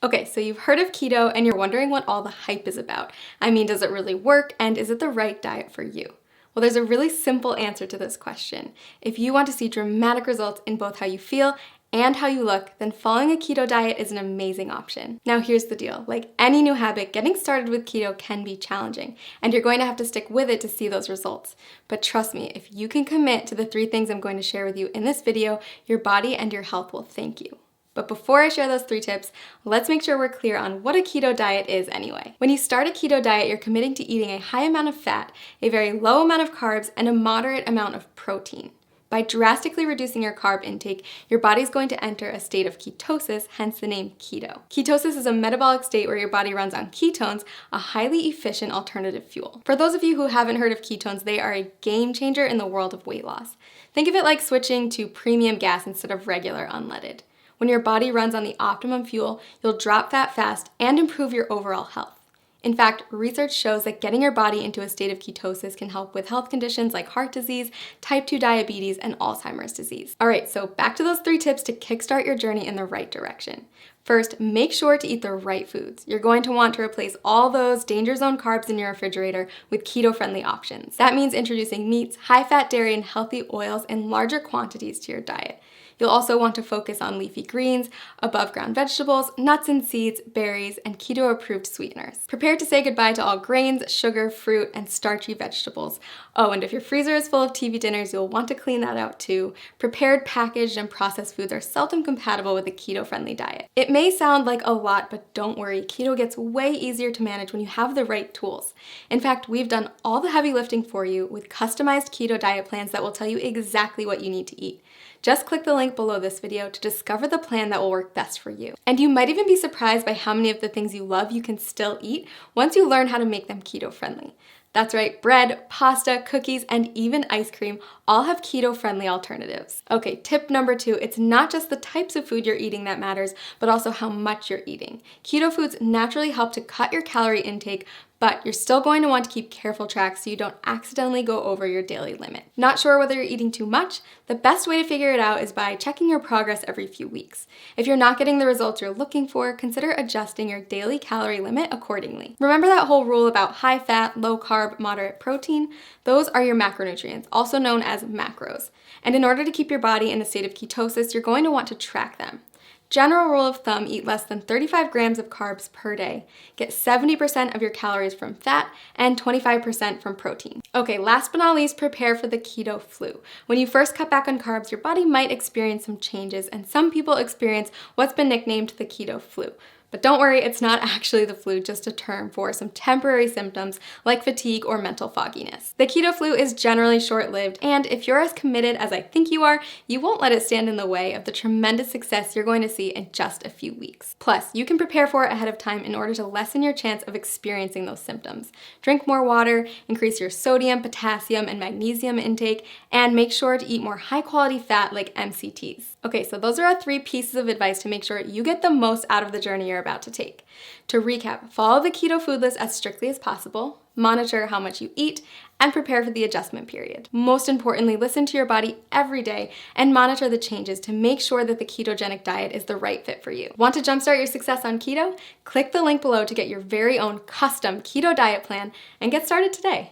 Okay, so you've heard of keto and you're wondering what all the hype is about. I mean, does it really work and is it the right diet for you? Well, there's a really simple answer to this question. If you want to see dramatic results in both how you feel and how you look, then following a keto diet is an amazing option. Now here's the deal. Like any new habit, getting started with keto can be challenging, and you're going to have to stick with it to see those results. But trust me, if you can commit to the 3 things I'm going to share with you in this video, your body and your health will thank you. But before I share those 3 tips, let's make sure we're clear on what a keto diet is anyway. When you start a keto diet, you're committing to eating a high amount of fat, a very low amount of carbs, and a moderate amount of protein. By drastically reducing your carb intake, your body's going to enter a state of ketosis, hence the name keto. Ketosis is a metabolic state where your body runs on ketones, a highly efficient alternative fuel. For those of you who haven't heard of ketones, they are a game changer in the world of weight loss. Think of it like switching to premium gas instead of regular unleaded. When your body runs on the optimum fuel, you'll drop fat fast and improve your overall health. In fact, research shows that getting your body into a state of ketosis can help with health conditions like heart disease, type 2 diabetes, and Alzheimer's disease. All right, so back to those 3 tips to kickstart your journey in the right direction. First, make sure to eat the right foods. You're going to want to replace all those danger zone carbs in your refrigerator with keto-friendly options. That means introducing meats, high-fat dairy, and healthy oils in larger quantities to your diet. You'll also want to focus on leafy greens, above-ground vegetables, nuts and seeds, berries, and keto-approved sweeteners. Prepare to say goodbye to all grains, sugar, fruit, and starchy vegetables. Oh, and if your freezer is full of TV dinners, you'll want to clean that out too. Prepared, packaged, and processed foods are seldom compatible with a keto-friendly diet. It may sound like a lot, but don't worry, keto gets way easier to manage when you have the right tools. In fact, we've done all the heavy lifting for you with customized keto diet plans that will tell you exactly what you need to eat. Just click the link below this video to discover the plan that will work best for you. And you might even be surprised by how many of the things you love you can still eat once you learn how to make them keto-friendly. That's right, bread, pasta, cookies, and even ice cream all have keto-friendly alternatives. Okay, tip number 2, it's not just the types of food you're eating that matters, but also how much you're eating. Keto foods naturally help to cut your calorie intake, but you're still going to want to keep careful track so you don't accidentally go over your daily limit. Not sure whether you're eating too much? The best way to figure it out is by checking your progress every few weeks. If you're not getting the results you're looking for, consider adjusting your daily calorie limit accordingly. Remember that whole rule about high fat, low carb, moderate protein? Those are your macronutrients, also known as macros. And in order to keep your body in a state of ketosis, you're going to want to track them. General rule of thumb, eat less than 35 grams of carbs per day. Get 70% of your calories from fat and 25% from protein. Okay, last but not least, prepare for the keto flu. When you first cut back on carbs, your body might experience some changes, and some people experience what's been nicknamed the keto flu. But don't worry, it's not actually the flu, just a term for some temporary symptoms like fatigue or mental fogginess. The keto flu is generally short-lived, and if you're as committed as I think you are, you won't let it stand in the way of the tremendous success you're going to see in just a few weeks. Plus, you can prepare for it ahead of time in order to lessen your chance of experiencing those symptoms. Drink more water, increase your sodium, potassium, and magnesium intake, and make sure to eat more high-quality fat like MCTs. Okay, so those are our 3 pieces of advice to make sure you get the most out of the journey you're about to take. To recap, follow the keto food list as strictly as possible, monitor how much you eat, and prepare for the adjustment period. Most importantly, listen to your body every day and monitor the changes to make sure that the ketogenic diet is the right fit for you. Want to jumpstart your success on keto? Click the link below to get your very own custom keto diet plan and get started today.